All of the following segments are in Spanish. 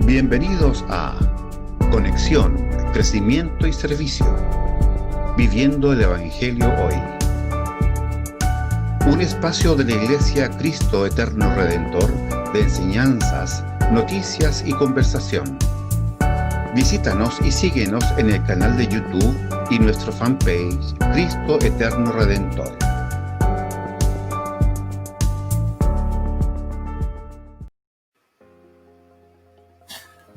Bienvenidos a Conexión, Crecimiento y Servicio. Viviendo el Evangelio hoy. Un espacio de la Iglesia Cristo Eterno Redentor de enseñanzas, noticias y conversación. Visítanos y síguenos en el canal de YouTube y nuestro fanpage Cristo Eterno Redentor.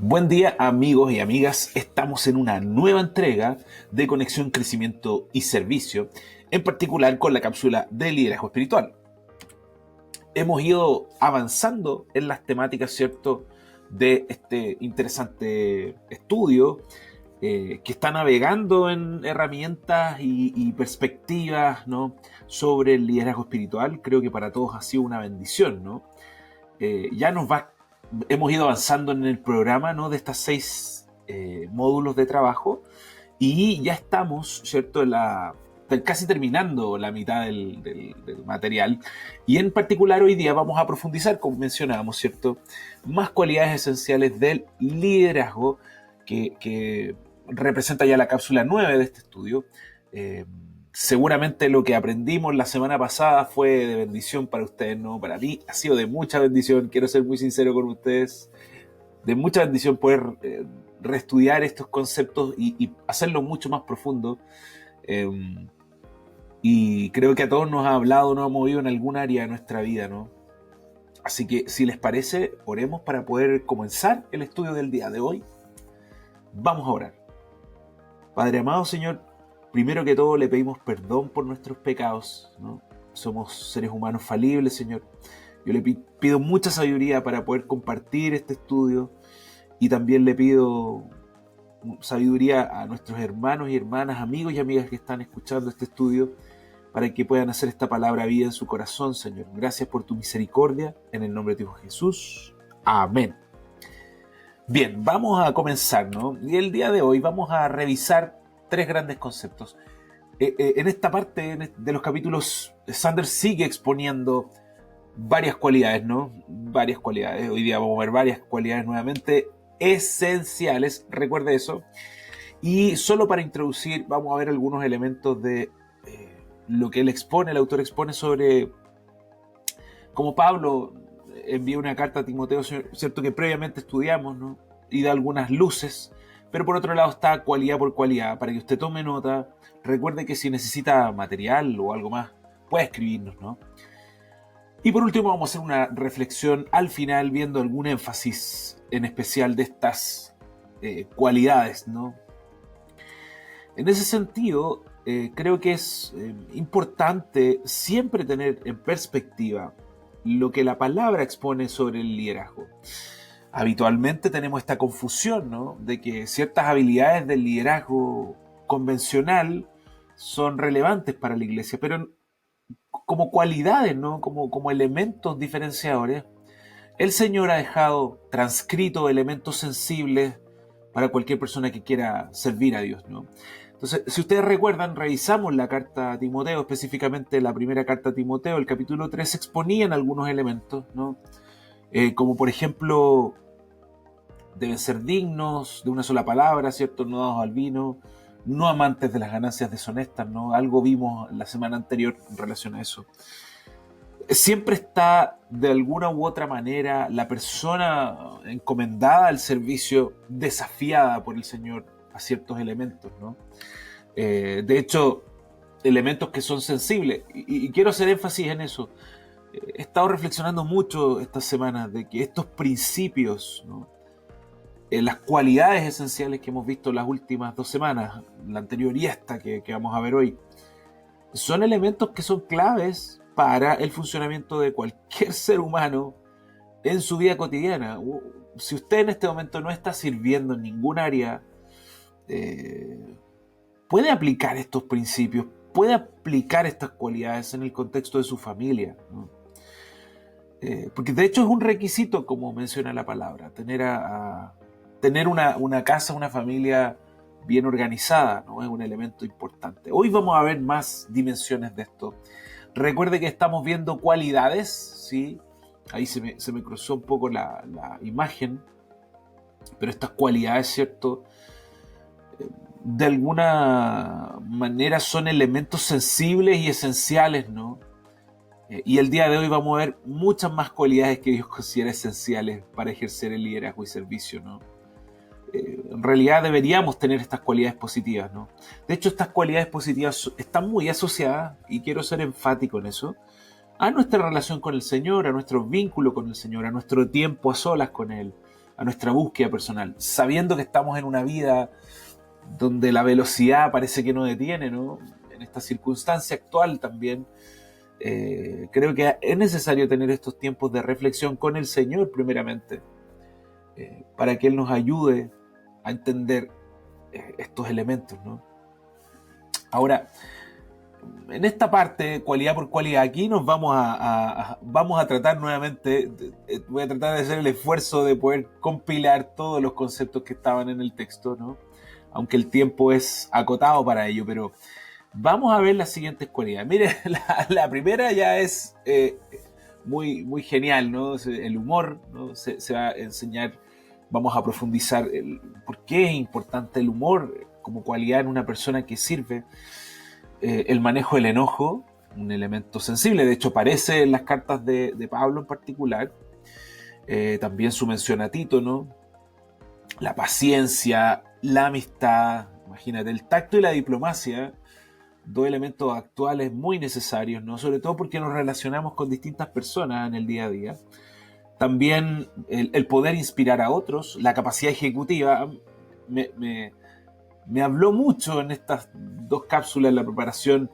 Buen día, amigos y amigas. Estamos en una nueva entrega de Conexión, Crecimiento y Servicio, en particular con la cápsula de liderazgo espiritual. Hemos ido avanzando en las temáticas, ¿cierto?, de este interesante estudio que está navegando en herramientas y perspectivas, ¿no?, sobre el liderazgo espiritual. Creo que para todos ha sido una bendición, ¿no? Hemos ido avanzando en el programa, ¿no?, de estas 6 módulos de trabajo, y ya estamos, ¿cierto?, casi terminando la mitad del material, y en particular hoy día vamos a profundizar, como mencionábamos, ¿cierto?, más cualidades esenciales del liderazgo que representa ya la cápsula 9 de este estudio. Seguramente lo que aprendimos la semana pasada fue de bendición para ustedes, ¿no? Para mí ha sido de mucha bendición, quiero ser muy sincero con ustedes, de mucha bendición poder reestudiar estos conceptos y hacerlo mucho más profundo. Y creo que a todos nos ha hablado, nos ha movido en algún área de nuestra vida, ¿no? Así que, si les parece, oremos para poder comenzar el estudio del día de hoy. Vamos a orar. Padre amado, Señor, primero que todo le pedimos perdón por nuestros pecados, ¿no? Somos seres humanos falibles, Señor. Yo le pido mucha sabiduría para poder compartir este estudio, y también le pido sabiduría a nuestros hermanos y hermanas, amigos y amigas que están escuchando este estudio, para que puedan hacer esta palabra vida en su corazón, Señor. Gracias por tu misericordia, en el nombre de tu Hijo Jesús. Amén. Bien, vamos a comenzar, ¿no? Y el día de hoy vamos a revisar 3 grandes conceptos. En esta parte de los capítulos, Sanders sigue exponiendo varias cualidades, ¿no? Varias cualidades. Hoy día vamos a ver varias cualidades nuevamente esenciales, recuerde eso. Y solo para introducir, vamos a ver algunos elementos de lo que él expone, el autor expone sobre cómo Pablo envió una carta a Timoteo, cierto, que previamente estudiamos, ¿no? Y da algunas luces. Pero por otro lado está cualidad por cualidad, para que usted tome nota. Recuerde que si necesita material o algo más, puede escribirnos, ¿no? Y por último vamos a hacer una reflexión al final, viendo algún énfasis en especial de estas cualidades, ¿no? En ese sentido, creo que es importante siempre tener en perspectiva lo que la palabra expone sobre el liderazgo. Habitualmente tenemos esta confusión, ¿no?, de que ciertas habilidades del liderazgo convencional son relevantes para la iglesia, pero como cualidades, ¿no?, como elementos diferenciadores, el Señor ha dejado transcrito elementos sensibles para cualquier persona que quiera servir a Dios, ¿no? Entonces, si ustedes recuerdan, revisamos la carta a Timoteo, específicamente la primera carta a Timoteo, el capítulo 3, exponían algunos elementos, ¿no? Como por ejemplo, deben ser dignos de una sola palabra, ¿cierto?, no dados al vino, no amantes de las ganancias deshonestas, ¿no? Algo vimos la semana anterior en relación a eso. Siempre está, de alguna u otra manera, la persona encomendada al servicio desafiada por el Señor a ciertos elementos, ¿no? De hecho, elementos que son sensibles, y quiero hacer énfasis en eso. He estado reflexionando mucho estas semanas de que estos principios, ¿no?, las cualidades esenciales que hemos visto las últimas 2 semanas, la anterior y esta que vamos a ver hoy, son elementos que son claves para el funcionamiento de cualquier ser humano en su vida cotidiana. Si usted en este momento no está sirviendo en ningún área, puede aplicar estos principios, puede aplicar estas cualidades en el contexto de su familia, ¿no? Porque de hecho es un requisito, como menciona la palabra, tener una casa, una familia bien organizada, ¿no? Es un elemento importante. Hoy vamos a ver más dimensiones de esto. Recuerde que estamos viendo cualidades, ¿sí? Ahí se me cruzó un poco la imagen. pero estas cualidades, ¿cierto?, de alguna manera son elementos sensibles y esenciales, ¿no? Y el día de hoy vamos a ver muchas más cualidades que Dios considera esenciales para ejercer el liderazgo y servicio, ¿no? En realidad deberíamos tener estas cualidades positivas, ¿no? De hecho, estas cualidades positivas están muy asociadas, y quiero ser enfático en eso, a nuestra relación con el Señor, a nuestro vínculo con el Señor, a nuestro tiempo a solas con Él, a nuestra búsqueda personal, sabiendo que estamos en una vida donde la velocidad parece que no detiene, ¿no? En esta circunstancia actual también, creo que es necesario tener estos tiempos de reflexión con el Señor primeramente, para que Él nos ayude a entender estos elementos, ¿no? Ahora, en esta parte, cualidad por cualidad, aquí nos vamos a tratar nuevamente, voy a tratar de hacer el esfuerzo de poder compilar todos los conceptos que estaban en el texto, ¿no? Aunque el tiempo es acotado para ello, pero vamos a ver las siguientes cualidades. Mire, la primera ya es muy, muy genial, ¿no? El humor, ¿no? Se va a enseñar, vamos a profundizar por qué es importante el humor como cualidad en una persona que sirve. El manejo del enojo, un elemento sensible, de hecho aparece en las cartas de Pablo en particular, también su mención a Tito, ¿no? La paciencia, la amistad, imagínate, el tacto y la diplomacia, dos elementos actuales muy necesarios, ¿no? Sobre todo porque nos relacionamos con distintas personas en el día a día. También el poder inspirar a otros, la capacidad ejecutiva. Me habló mucho en estas dos cápsulas en la preparación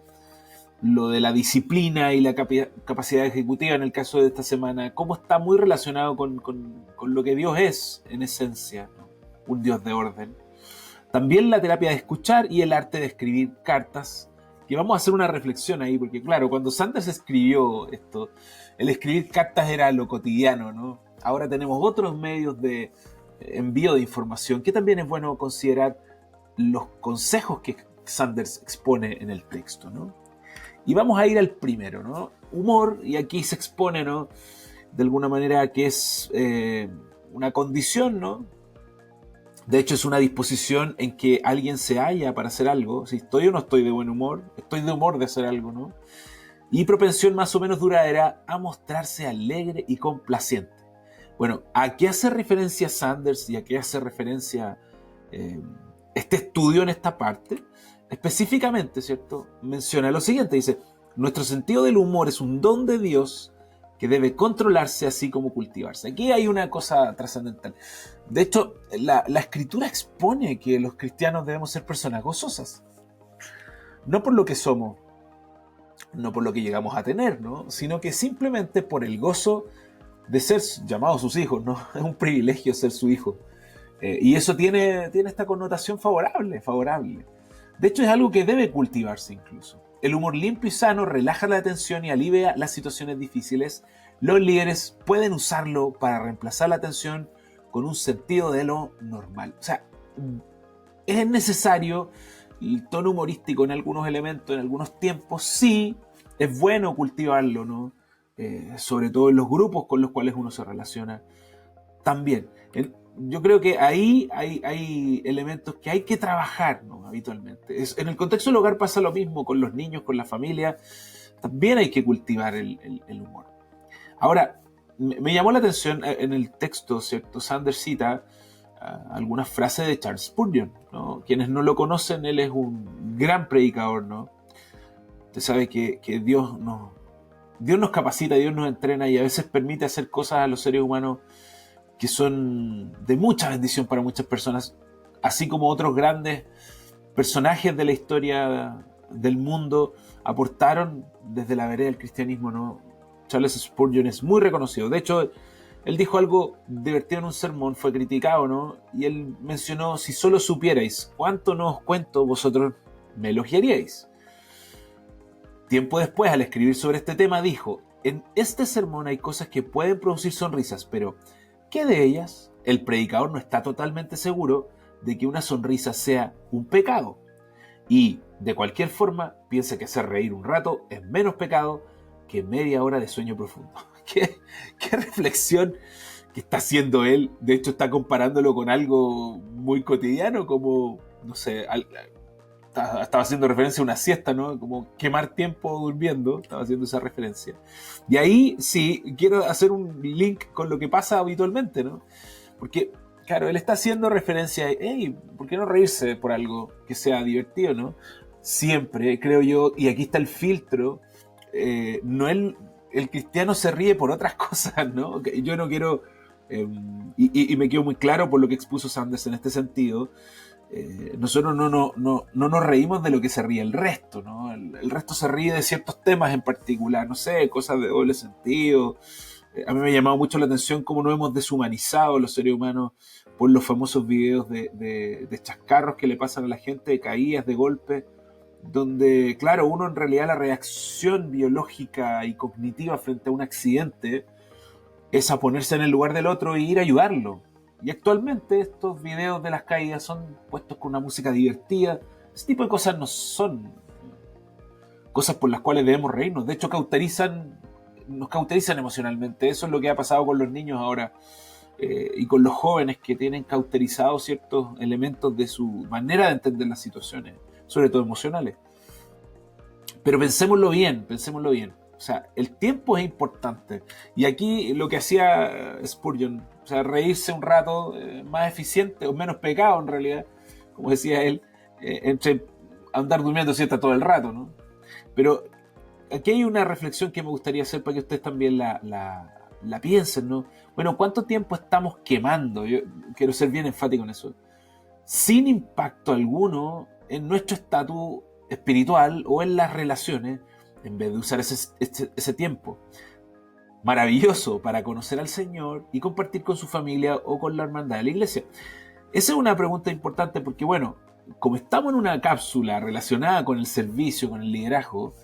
lo de la disciplina y la capacidad ejecutiva en el caso de esta semana, cómo está muy relacionado con lo que Dios es en esencia, ¿no? Un Dios de orden. También la terapia de escuchar y el arte de escribir cartas, que vamos a hacer una reflexión ahí, porque claro, cuando Sanders escribió esto, el escribir cartas era lo cotidiano, ¿no? Ahora tenemos otros medios de envío de información, que también es bueno considerar los consejos que Sanders expone en el texto, ¿no? Y vamos a ir al primero, ¿no? Humor, y aquí se expone, ¿no? De alguna manera que es una condición, ¿no? De hecho, es una disposición en que alguien se halla para hacer algo. Si estoy o no estoy de buen humor, estoy de humor de hacer algo, ¿no? Y propensión más o menos duradera a mostrarse alegre y complaciente. Bueno, ¿a qué hace referencia Sanders y a qué hace referencia este estudio en esta parte? Específicamente, ¿cierto? Menciona lo siguiente, dice: nuestro sentido del humor es un don de Dios que debe controlarse así como cultivarse. Aquí hay una cosa trascendental. De hecho, la Escritura expone que los cristianos debemos ser personas gozosas. No por lo que somos, no por lo que llegamos a tener, ¿no? Sino que simplemente por el gozo de ser llamados sus hijos, ¿no? Es un privilegio ser su hijo. Y eso tiene esta connotación favorable. De hecho, es algo que debe cultivarse incluso. El humor limpio y sano relaja la tensión y alivia las situaciones difíciles. Los líderes pueden usarlo para reemplazar la tensión con un sentido de lo normal. O sea, es necesario el tono humorístico en algunos elementos, en algunos tiempos. Sí, es bueno cultivarlo, ¿no? Sobre todo en los grupos con los cuales uno se relaciona. También, yo creo que ahí hay elementos que hay que trabajar, ¿no? Habitualmente. En el contexto del hogar pasa lo mismo, con los niños, con la familia. También hay que cultivar el humor. Ahora, me llamó la atención en el texto, ¿cierto? Sanders cita algunas frases de Charles Spurgeon, ¿no? Quienes no lo conocen, él es un gran predicador, ¿no? Usted sabe que Dios nos capacita, Dios nos entrena y a veces permite hacer cosas a los seres humanos que son de mucha bendición para muchas personas, así como otros grandes personajes de la historia del mundo aportaron desde la vereda del cristianismo, ¿no? Charles Spurgeon es muy reconocido. De hecho, él dijo algo divertido en un sermón, fue criticado, ¿no? Y él mencionó: si solo supierais cuánto no os cuento, vosotros me elogiaríais. Tiempo después, al escribir sobre este tema, dijo: en este sermón hay cosas que pueden producir sonrisas, pero ¿qué de ellas? El predicador no está totalmente seguro de que una sonrisa sea un pecado. Y, de cualquier forma, piensa que hacer reír un rato es menos pecado que media hora de sueño profundo. ¿Qué reflexión que está haciendo él. De hecho, está comparándolo con algo muy cotidiano, como, no sé, estaba haciendo referencia a una siesta, ¿no? Como quemar tiempo durmiendo, estaba haciendo esa referencia. Y ahí sí, quiero hacer un link con lo que pasa habitualmente, ¿no? Porque, claro, él está haciendo referencia a, hey, ¿por qué no reírse por algo que sea divertido, ¿no? Siempre, creo yo, y aquí está el filtro, no el cristiano se ríe por otras cosas, ¿no? Yo no quiero, y me quedo muy claro por lo que expuso Sanders en este sentido. Nosotros no nos reímos de lo que se ríe el resto, ¿no? El resto se ríe de ciertos temas en particular, no sé, cosas de doble sentido. A mí me ha llamado mucho la atención cómo nos hemos deshumanizado los seres humanos por los famosos videos de chascarros que le pasan a la gente, de caídas, de golpes, donde, claro, uno en realidad la reacción biológica y cognitiva frente a un accidente es a ponerse en el lugar del otro e ir a ayudarlo. Y actualmente estos videos de las caídas son puestos con una música divertida. Ese tipo de cosas no son cosas por las cuales debemos reírnos. De hecho, nos cauterizan emocionalmente. Eso es lo que ha pasado con los niños ahora y con los jóvenes que tienen cauterizados ciertos elementos de su manera de entender las situaciones, sobre todo emocionales. Pero pensémoslo bien. O sea, el tiempo es importante. Y aquí lo que hacía Spurgeon, o sea, reírse un rato, más eficiente o menos pecado en realidad, como decía él, entre andar durmiendo siesta todo el rato, ¿no? Pero aquí hay una reflexión que me gustaría hacer para que ustedes también la piensen, ¿no? Bueno, ¿cuánto tiempo estamos quemando? Yo quiero ser bien enfático en eso. Sin impacto alguno en nuestro estatus espiritual o en las relaciones, en vez de usar ese tiempo maravilloso para conocer al Señor y compartir con su familia o con la hermandad de la iglesia. Esa es una pregunta importante porque, bueno, como estamos en una cápsula relacionada con el servicio, con el liderazgo,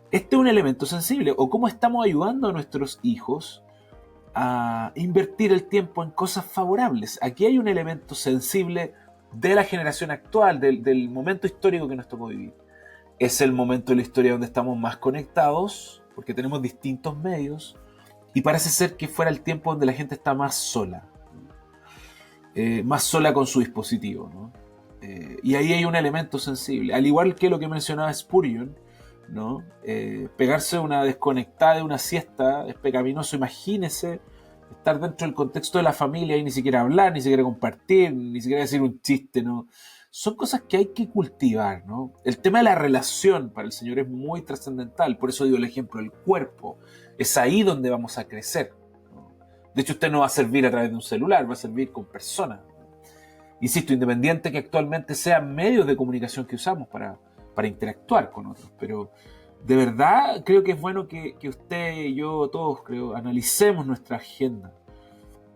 este es un elemento sensible. O cómo estamos ayudando a nuestros hijos a invertir el tiempo en cosas favorables. Aquí hay un elemento sensible de la generación actual, del momento histórico que nos tocó vivir. Es el momento de la historia donde estamos más conectados, porque tenemos distintos medios, y parece ser que fuera el tiempo donde la gente está más sola con su dispositivo, ¿no? Y ahí hay un elemento sensible, al igual que lo que mencionaba Spurgeon, ¿no? Pegarse una desconectada de una siesta es pecaminoso. Imagínese estar dentro del contexto de la familia y ni siquiera hablar, ni siquiera compartir, ni siquiera decir un chiste, ¿no? Son cosas que hay que cultivar, ¿no? El tema de la relación para el Señor es muy trascendental, por eso digo el ejemplo del cuerpo. Es ahí donde vamos a crecer, ¿no? De hecho, usted no va a servir a través de un celular, va a servir con personas. Insisto, independiente que actualmente sean medios de comunicación que usamos para interactuar con otros, pero de verdad creo que es bueno que usted y yo, todos creo, analicemos nuestra agenda,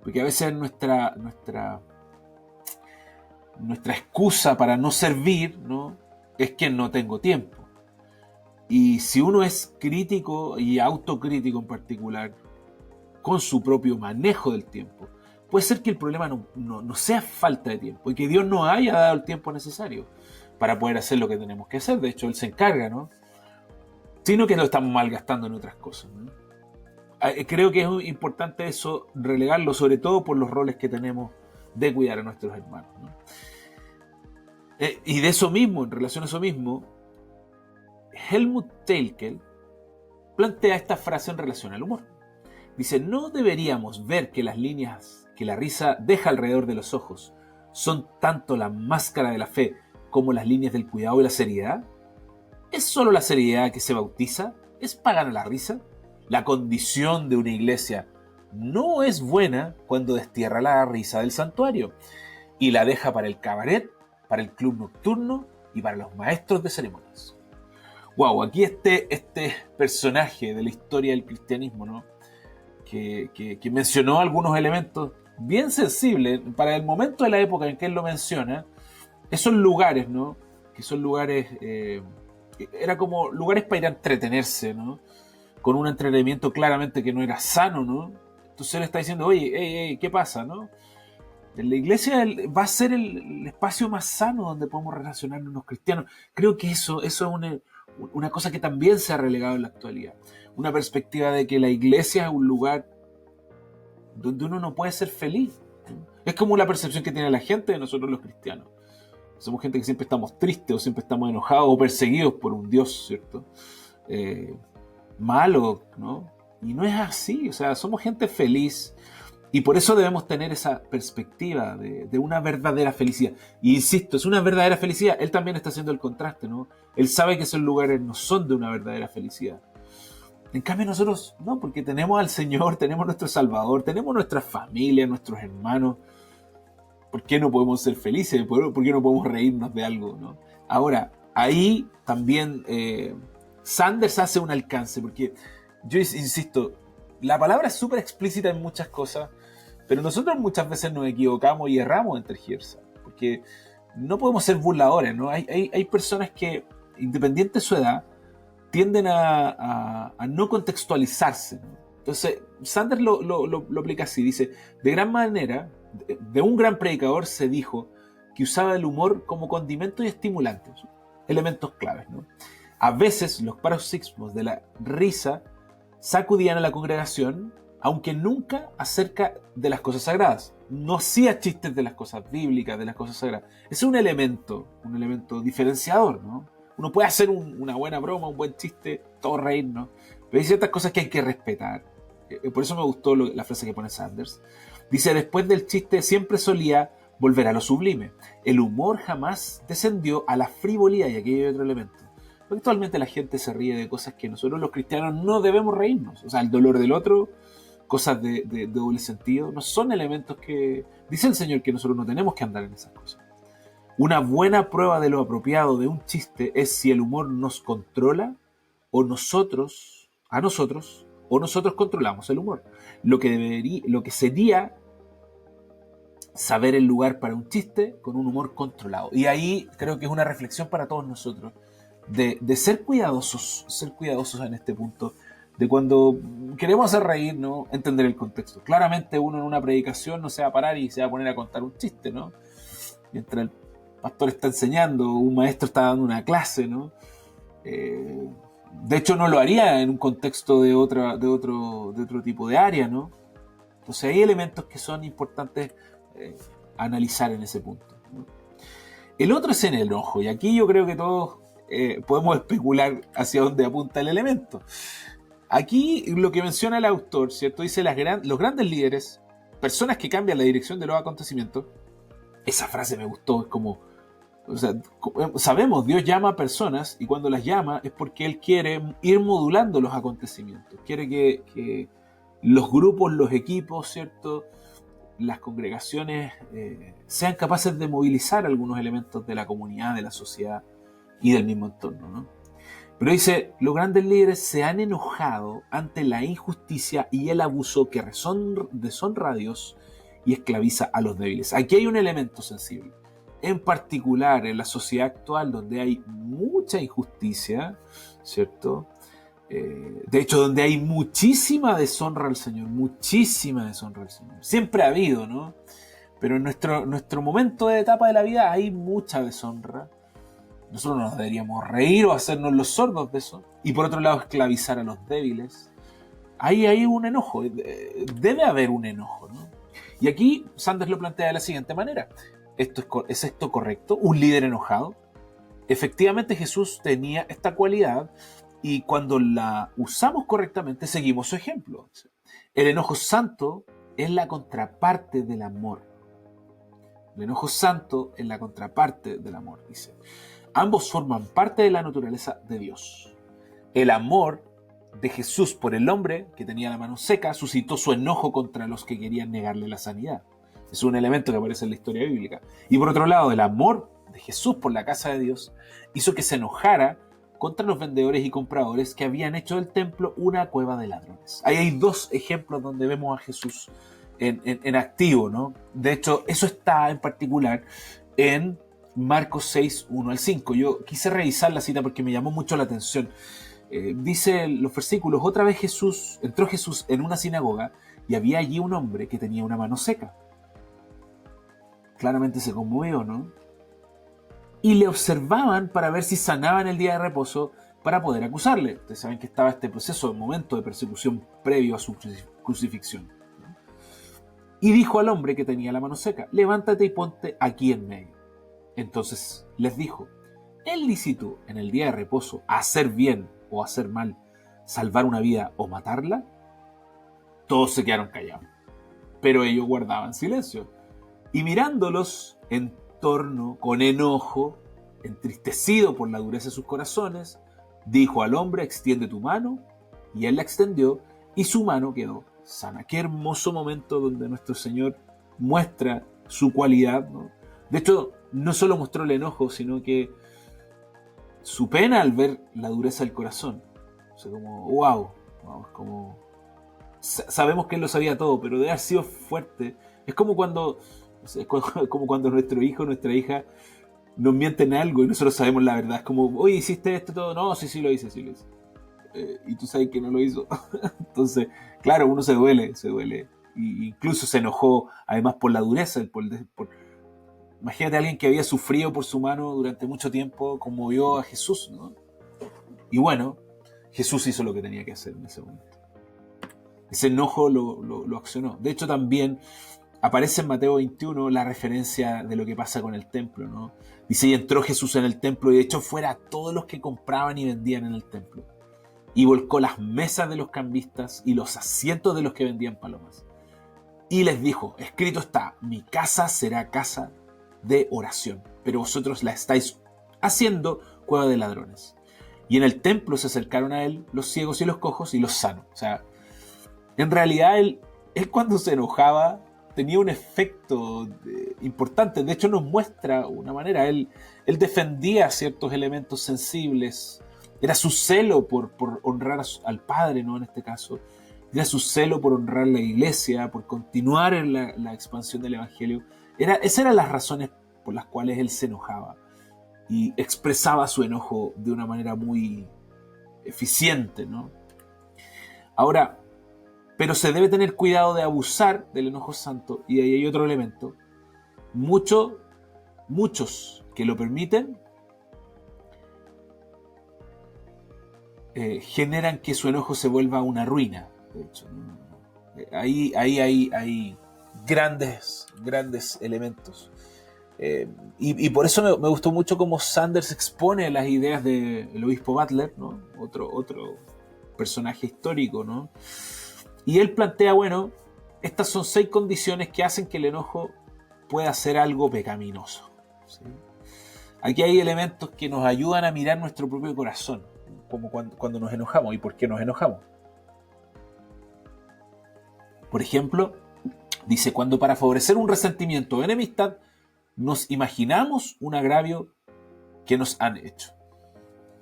porque a veces nuestra excusa para no servir, ¿no?, es que no tengo tiempo. Y si uno es crítico y autocrítico en particular con su propio manejo del tiempo, puede ser que el problema no sea falta de tiempo y que Dios no haya dado el tiempo necesario para poder hacer lo que tenemos que hacer. De hecho, Él se encarga, ¿no? Sino que lo estamos malgastando en otras cosas, ¿no? Creo que es importante eso, relegarlo, sobre todo por los roles que tenemos de cuidar a nuestros hermanos, ¿no? Y de eso mismo, en relación a eso mismo, Helmut Teilkel plantea esta frase en relación al humor. Dice, no deberíamos ver que las líneas que la risa deja alrededor de los ojos son tanto la máscara de la fe como las líneas del cuidado y la seriedad. ¿Es solo la seriedad que se bautiza? ¿Es pagana la risa? La condición de una iglesia no es buena cuando destierra la risa del santuario y la deja para el cabaret, para el club nocturno y para los maestros de ceremonias. Wow, aquí este personaje de la historia del cristianismo, ¿no?, que mencionó algunos elementos bien sensibles para el momento de la época en que él lo menciona. Esos lugares, ¿no?, que son lugares, era como lugares para ir a entretenerse, ¿no?, con un entretenimiento claramente que no era sano, ¿no? Entonces él está diciendo, oye, ¿qué pasa, no? La iglesia va a ser el espacio más sano donde podemos relacionarnos los cristianos. Creo que eso es una cosa que también se ha relegado en la actualidad. Una perspectiva de que la iglesia es un lugar donde uno no puede ser feliz. Es como la percepción que tiene la gente de nosotros los cristianos. Somos gente que siempre estamos tristes o siempre estamos enojados o perseguidos por un Dios, ¿cierto? Malo, ¿no? Y no es así, o sea, somos gente feliz y por eso debemos tener esa perspectiva de una verdadera felicidad. Y insisto, es una verdadera felicidad. Él también está haciendo el contraste, ¿no? Él sabe que esos lugares no son de una verdadera felicidad. En cambio nosotros, no, porque tenemos al Señor, tenemos nuestro Salvador, tenemos nuestra familia, nuestros hermanos. ¿Por qué no podemos ser felices? ¿Por qué no podemos reírnos de algo, no? Ahora, ahí también Sanders hace un alcance, porque yo insisto, la palabra es súper explícita en muchas cosas, pero nosotros muchas veces nos equivocamos y erramos en tergiversar, porque no podemos ser burladores, ¿no? Hay personas que, independiente de su edad, tienden a no contextualizarse, ¿no? Entonces, Sanders lo aplica así, dice, de gran manera, de un gran predicador se dijo que usaba el humor como condimento y estimulante, elementos claves, ¿no? A veces los paroxismos de la risa sacudían a la congregación, aunque nunca acerca de las cosas sagradas. No hacía chistes de las cosas bíblicas, de las cosas sagradas. Ese es un elemento diferenciador, ¿no? Uno puede hacer una buena broma, un buen chiste, todo reírnos, pero hay ciertas cosas que hay que respetar. Por eso me gustó la frase que pone Sanders. Dice, después del chiste siempre solía volver a lo sublime. El humor jamás descendió a la frivolidad, y aquí hay otro elemento. Porque actualmente la gente se ríe de cosas que nosotros los cristianos no debemos reírnos. O sea, el dolor del otro, cosas de doble sentido, no son elementos que... Dice el Señor que nosotros no tenemos que andar en esas cosas. Una buena prueba de lo apropiado de un chiste es si el humor nos controla o nosotros controlamos el humor. Lo que sería saber el lugar para un chiste con un humor controlado. Y ahí creo que es una reflexión para todos nosotros de ser cuidadosos en este punto, de cuando queremos hacer reír, ¿no? Entender el contexto. Claramente uno en una predicación no se va a parar y se va a poner a contar un chiste, ¿no? Mientras el pastor está enseñando, un maestro está dando una clase, ¿no? De hecho no lo haría en un contexto de otro tipo de área, ¿no? Entonces hay elementos que son importantes analizar en ese punto, ¿no? El otro es en el enojo, y aquí yo creo que todos podemos especular hacia dónde apunta el elemento. Aquí lo que menciona el autor, ¿cierto? Dice los grandes líderes, personas que cambian la dirección de los acontecimientos. Esa frase me gustó, es como, o sea, sabemos, Dios llama a personas y cuando las llama es porque Él quiere ir modulando los acontecimientos, quiere que los grupos, los equipos, ¿cierto?, las congregaciones sean capaces de movilizar algunos elementos de la comunidad, de la sociedad y del mismo entorno, ¿no? Pero dice, los grandes líderes se han enojado ante la injusticia y el abuso que deshonra a Dios y esclaviza a los débiles. Aquí hay un elemento sensible, en particular en la sociedad actual donde hay mucha injusticia, ¿cierto? De hecho, donde hay muchísima deshonra al Señor, muchísima deshonra al Señor. Siempre ha habido, ¿no? Pero en nuestro momento de etapa de la vida hay mucha deshonra. Nosotros nos deberíamos reír o hacernos los sordos de eso. Y por otro lado, esclavizar a los débiles. Ahí hay un enojo, debe haber un enojo, ¿no? Y aquí Sanders lo plantea de la siguiente manera. ¿Es esto correcto? ¿Un líder enojado? Efectivamente Jesús tenía esta cualidad y cuando la usamos correctamente seguimos su ejemplo. El enojo santo es la contraparte del amor. El enojo santo es la contraparte del amor, dice. Ambos forman parte de la naturaleza de Dios. El amor de Jesús por el hombre que tenía la mano seca suscitó su enojo contra los que querían negarle la sanidad. Es un elemento que aparece en la historia bíblica. Y por otro lado, el amor de Jesús por la casa de Dios hizo que se enojara contra los vendedores y compradores que habían hecho del templo una cueva de ladrones. Ahí hay dos ejemplos donde vemos a Jesús en activo, ¿no? De hecho, eso está en particular en Marcos 6, 1 al 5. Yo quise revisar la cita porque me llamó mucho la atención. Dice los versículos, otra vez entró Jesús en una sinagoga y había allí un hombre que tenía una mano seca. Claramente se conmovió, ¿no? Y le observaban para ver si sanaba en el día de reposo para poder acusarle. Ustedes saben que estaba este proceso, el momento de persecución previo a su crucifixión, ¿no? Y dijo al hombre que tenía la mano seca: levántate y ponte aquí en medio. Entonces les dijo: ¿es lícito en el día de reposo hacer bien o hacer mal, salvar una vida o matarla? Todos se quedaron callados, pero ellos guardaban silencio. Y mirándolos en torno con enojo, entristecido por la dureza de sus corazones, dijo al hombre: extiende tu mano. Y él la extendió y su mano quedó sana. Qué hermoso momento donde nuestro Señor muestra su cualidad, ¿no? De hecho, no solo mostró el enojo, sino que su pena al ver la dureza del corazón. O sea, como, wow, es como... Sabemos que él lo sabía todo, pero de haber sido fuerte. Es como cuando, como cuando nuestro hijo o nuestra hija nos mienten algo y nosotros sabemos la verdad. Es como, oye, ¿hiciste esto todo? No, sí lo hice, y tú sabes que no lo hizo. Entonces, claro, uno se duele. Y incluso se enojó, además, por la dureza. Imagínate a alguien que había sufrido por su mano durante mucho tiempo, conmovió a Jesús, ¿no? Y bueno, Jesús hizo lo que tenía que hacer en ese momento. Ese enojo lo accionó. De hecho, también aparece en Mateo 21 la referencia de lo que pasa con el templo, ¿no? Dice: y entró Jesús en el templo y echó fuera a todos los que compraban y vendían en el templo. Y volcó las mesas de los cambistas y los asientos de los que vendían palomas. Y les dijo: escrito está, mi casa será casa de oración, pero vosotros la estáis haciendo cueva de ladrones. Y en el templo se acercaron a él los ciegos y los cojos y los sanó. O sea, en realidad él cuando se enojaba tenía un efecto importante. De hecho, nos muestra una manera. Él defendía ciertos elementos sensibles. Era su celo por honrar al Padre, ¿no? En este caso. Era su celo por honrar la iglesia, por continuar en la expansión del Evangelio. Esas eran las razones por las cuales él se enojaba. Y expresaba su enojo de una manera muy eficiente, ¿no? Ahora, pero se debe tener cuidado de abusar del enojo santo. Y ahí hay otro elemento. Muchos que lo permiten generan que su enojo se vuelva una ruina. De hecho, ahí hay grandes elementos. Y por eso me gustó mucho cómo Sanders expone las ideas del obispo Butler, ¿no? Otro personaje histórico, ¿no? Y él plantea, bueno, estas son 6 condiciones que hacen que el enojo pueda ser algo pecaminoso, ¿sí? Aquí hay elementos que nos ayudan a mirar nuestro propio corazón, como cuando nos enojamos y por qué nos enojamos. Por ejemplo, dice: cuando para favorecer un resentimiento o enemistad nos imaginamos un agravio que nos han hecho.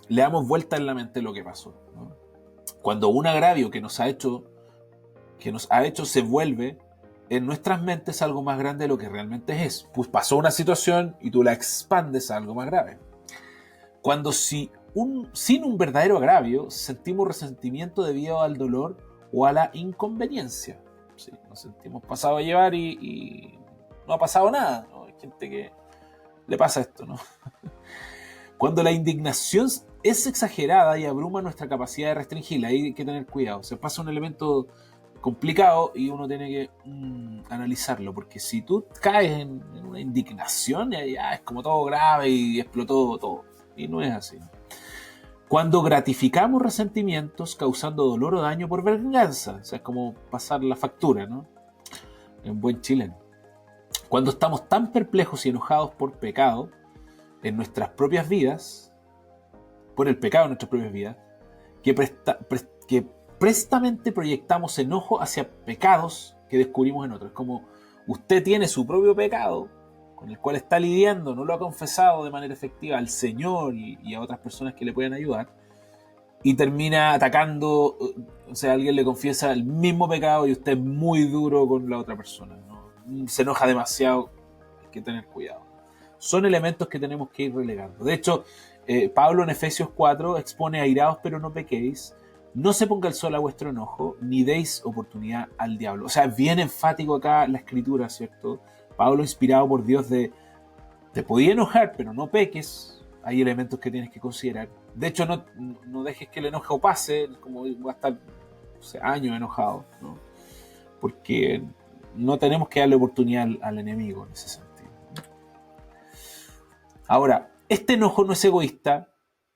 Le damos vuelta en la mente lo que pasó, ¿no? Cuando un agravio que nos ha hecho se vuelve en nuestras mentes algo más grande de lo que realmente es. Pues pasó una situación y tú la expandes a algo más grave. Cuando sin un verdadero agravio sentimos resentimiento debido al dolor o a la inconveniencia. Sí, nos sentimos pasados a llevar y no ha pasado nada, ¿no? Hay gente que le pasa esto, ¿no? Cuando la indignación es exagerada y abruma nuestra capacidad de restringirla, hay que tener cuidado. Se pasa un elemento complicado y uno tiene que analizarlo, porque si tú caes en una indignación, ya es como todo grave y explotó todo, y no es así. Cuando gratificamos resentimientos causando dolor o daño por venganza, o sea, es como pasar la factura, ¿no? En buen chileno. Cuando estamos tan perplejos y enojados por pecado en nuestras propias vidas, por el pecado en nuestras propias vidas, que prestamente proyectamos enojo hacia pecados que descubrimos en otros. Como usted tiene su propio pecado con el cual está lidiando, no lo ha confesado de manera efectiva al Señor y a otras personas que le pueden ayudar, y termina atacando, o sea, alguien le confiesa el mismo pecado y usted es muy duro con la otra persona, ¿no? Se enoja demasiado, hay que tener cuidado. Son elementos que tenemos que ir relegando. De hecho, Pablo en Efesios 4 expone: airaos pero no pequéis, no se ponga el sol a vuestro enojo, ni deis oportunidad al diablo. O sea, bien enfático acá la escritura, ¿cierto? Pablo, inspirado por Dios, te podía enojar, pero no peques. Hay elementos que tienes que considerar. De hecho, no dejes que el enojo pase, como va a estar años enojado, ¿no? Porque no tenemos que darle oportunidad al enemigo en ese sentido. Ahora, este enojo no es egoísta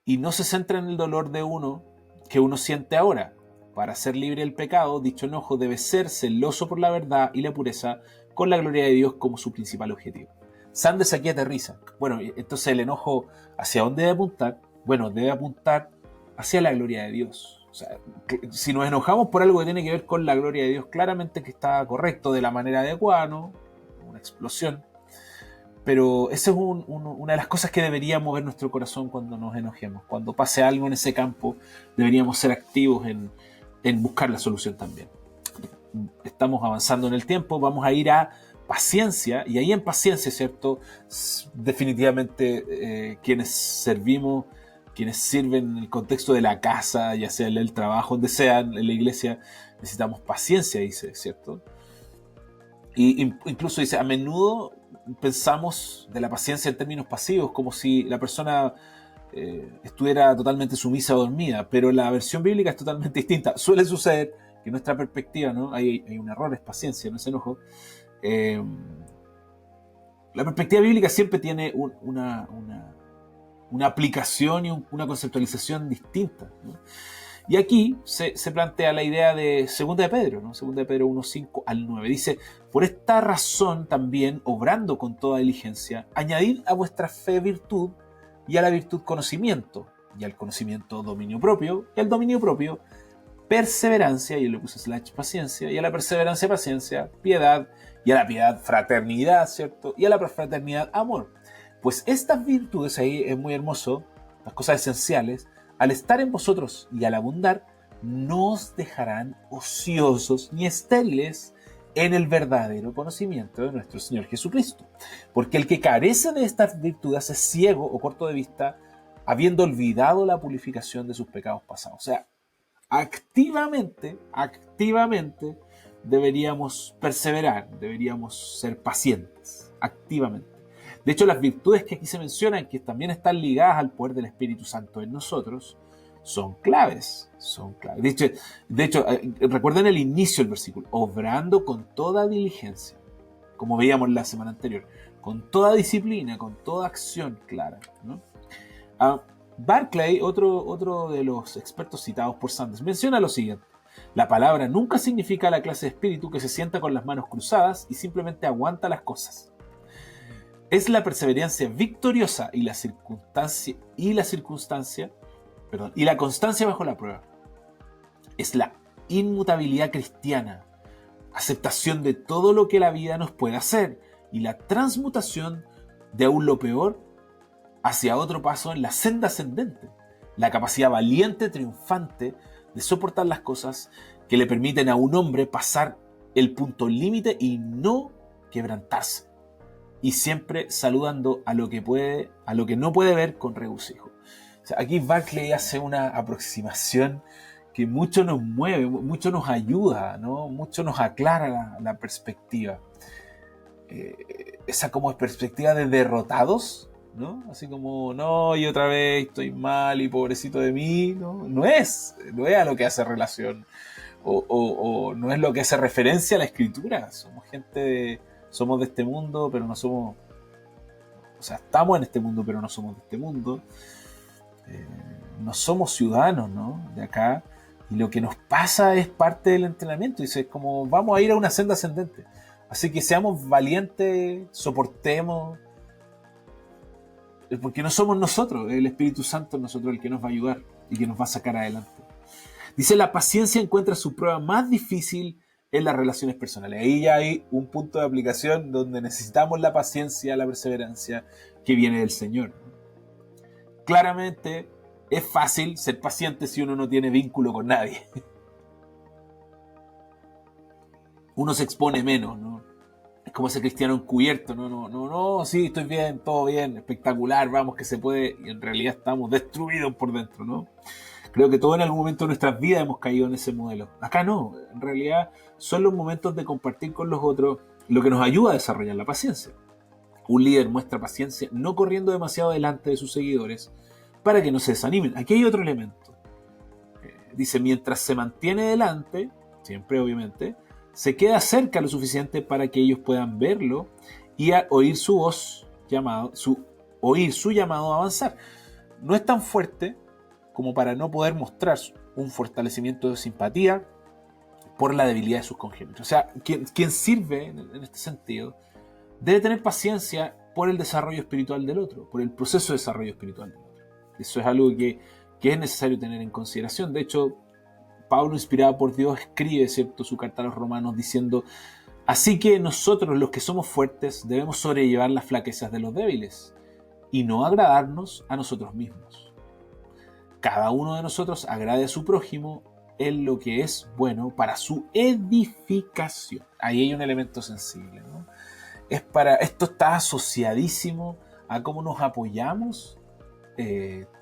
y no se centra en el dolor de uno que uno siente ahora. Para ser libre del pecado, dicho enojo debe ser celoso por la verdad y la pureza, con la gloria de Dios como su principal objetivo. Sanders aquí aterriza. Bueno, entonces el enojo, ¿hacia dónde debe apuntar? Bueno, debe apuntar hacia la gloria de Dios. O sea, si nos enojamos por algo que tiene que ver con la gloria de Dios, claramente que está correcto, de la manera adecuada, ¿no? Una explosión. Pero esa es una de las cosas que debería mover nuestro corazón cuando nos enojemos. Cuando pase algo en ese campo, deberíamos ser activos en buscar la solución también. Estamos avanzando en el tiempo, vamos a ir a paciencia, y ahí en paciencia, ¿cierto? Definitivamente quienes servimos, quienes sirven en el contexto de la casa, ya sea en el trabajo, donde sea, en la iglesia, necesitamos paciencia, dice, ¿cierto? Y incluso dice, a menudo pensamos de la paciencia en términos pasivos, como si la persona estuviera totalmente sumisa o dormida, pero la versión bíblica es totalmente distinta. Suele suceder que nuestra perspectiva, ¿no? Hay un error, es paciencia, no es enojo. La perspectiva bíblica siempre tiene una aplicación y una conceptualización distinta, ¿no? Y aquí se plantea la idea de 2 de Pedro, ¿no? 2 de Pedro 1:5 al 9. Dice, por esta razón también, obrando con toda diligencia, añadid a vuestra fe virtud, y a la virtud conocimiento, y al conocimiento dominio propio, y al dominio propio perseverancia, y yo le puse / paciencia, y a la perseverancia paciencia, piedad, y a la piedad fraternidad, ¿cierto? Y a la fraternidad amor. Pues estas virtudes, ahí es muy hermoso, las cosas esenciales, al estar en vosotros y al abundar, no os dejarán ociosos ni estériles en el verdadero conocimiento de nuestro Señor Jesucristo. Porque el que carece de estas virtudes es ciego o corto de vista, habiendo olvidado la purificación de sus pecados pasados. O sea, activamente deberíamos perseverar, deberíamos ser pacientes, activamente. De hecho, las virtudes que aquí se mencionan, que también están ligadas al poder del Espíritu Santo en nosotros, son claves. De hecho, recuerden el inicio del versículo, obrando con toda diligencia, como veíamos la semana anterior, con toda disciplina, con toda acción clara, ¿no? Barclay, otro de los expertos citados por Sanders, menciona lo siguiente: la palabra nunca significa la clase de espíritu que se sienta con las manos cruzadas y simplemente aguanta las cosas. Es la perseverancia victoriosa y la constancia bajo la prueba. Es la inmutabilidad cristiana, aceptación de todo lo que la vida nos puede hacer y la transmutación de aún lo peor hacia otro paso en la senda ascendente. La capacidad valiente, triunfante de soportar las cosas que le permiten a un hombre pasar el punto límite y no quebrantarse. Y siempre saludando a lo que no puede ver con regocijo. O sea, aquí Barclay hace una aproximación que mucho nos mueve, mucho nos ayuda, ¿no? Mucho nos aclara la perspectiva. Esa como perspectiva de derrotados, ¿no? Así como, no, y otra vez estoy mal y pobrecito de mí, ¿no? No es a lo que hace relación o no es lo que hace referencia a la Escritura. Somos de este mundo, pero no somos, o sea, estamos en este mundo, pero no somos de este mundo. No somos ciudadanos, ¿no? De acá, y lo que nos pasa es parte del entrenamiento. Dice, es como, vamos a ir a una senda ascendente. Así que seamos valientes, soportemos, porque no somos nosotros, el Espíritu Santo es nosotros el que nos va a ayudar y que nos va a sacar adelante. Dice, la paciencia encuentra su prueba más difícil en las relaciones personales. Ahí ya hay un punto de aplicación donde necesitamos la paciencia, la perseverancia que viene del Señor. Claramente es fácil ser paciente si uno no tiene vínculo con nadie. Uno se expone menos, ¿no? Es como ese cristiano encubierto, no, sí, estoy bien, todo bien, espectacular, vamos que se puede, y en realidad estamos destruidos por dentro, ¿no? Creo que todos en algún momento de nuestras vidas hemos caído en ese modelo. Acá no, en realidad son los momentos de compartir con los otros lo que nos ayuda a desarrollar la paciencia. Un líder muestra paciencia no corriendo demasiado delante de sus seguidores para que no se desanimen. Aquí hay otro elemento. Dice, mientras se mantiene delante, siempre obviamente, se queda cerca lo suficiente para que ellos puedan verlo y oír su voz llamado, oír su llamado a avanzar. No es tan fuerte como para no poder mostrar un fortalecimiento de simpatía por la debilidad de sus congéneres. O sea, quien sirve en este sentido debe tener paciencia por el desarrollo espiritual del otro, por el proceso de desarrollo espiritual del otro. Eso es algo que es necesario tener en consideración. De hecho, Pablo, inspirado por Dios, escribe, ¿cierto?, su carta a los romanos diciendo: así que nosotros, los que somos fuertes, debemos sobrellevar las flaquezas de los débiles y no agradarnos a nosotros mismos. Cada uno de nosotros agrade a su prójimo en lo que es bueno para su edificación. Ahí hay un elemento sensible, ¿no? Esto está asociadísimo a cómo nos apoyamos